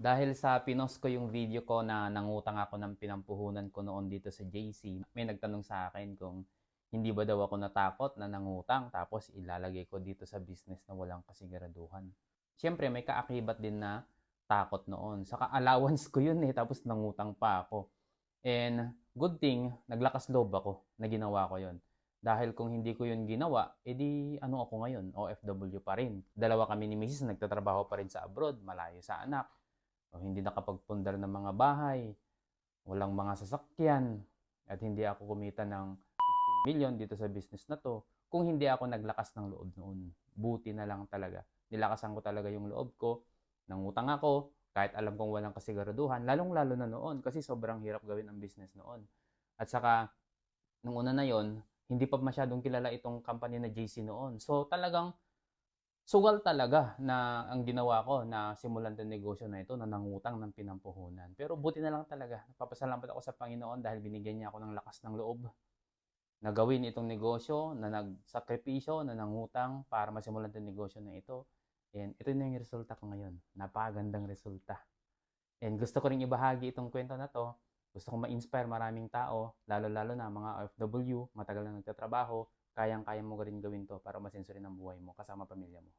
Dahil sa pinost ko yung video ko na nangutang ako ng pinampuhunan ko noon dito sa JC, may nagtanong sa akin kung hindi ba daw ako natakot na nangutang tapos ilalagay ko dito sa business na walang kasiguraduhan. Siyempre may kaakibat din na takot noon. Saka allowance ko yun tapos nangutang pa ako. And good thing, naglakas loob ako na ginawa ko yun. Dahil kung hindi ko yun ginawa, edi ano ako ngayon, OFW pa rin. Dalawa kami ni Mrs. nagtatrabaho pa rin sa abroad, malayo sa anak. O, hindi nakapagpundar ng mga bahay, walang mga sasakyan, at hindi ako kumita ng 15 million dito sa business na to kung hindi ako naglakas ng loob noon. Buti na lang talaga. Nilakasan ko talaga yung loob ko, nangutang ako, kahit alam kong walang kasiguraduhan, lalong-lalo na noon kasi sobrang hirap gawin ang business noon. At saka, nung una na yon, hindi pa masyadong kilala itong company na JC noon. So talagang sugal talaga na ang ginawa ko na simulan ng negosyo na ito na nangutang ng pinampuhunan. Pero buti na lang talaga. Nagpapasalamat ako sa Panginoon dahil binigyan niya ako ng lakas ng loob na gawin itong negosyo, na nagsakripisyo, na nangutang para masimulan itong negosyo na ito. And ito na yung resulta ko ngayon. Napakagandang resulta. And gusto ko rin ibahagi itong kwento na to. Gusto kong ma-inspire maraming tao, lalo-lalo na mga OFW, matagal na nagtatrabaho, kayang-kaya mo rin gawin to para masenso rin ang buhay mo kasama pamilya mo.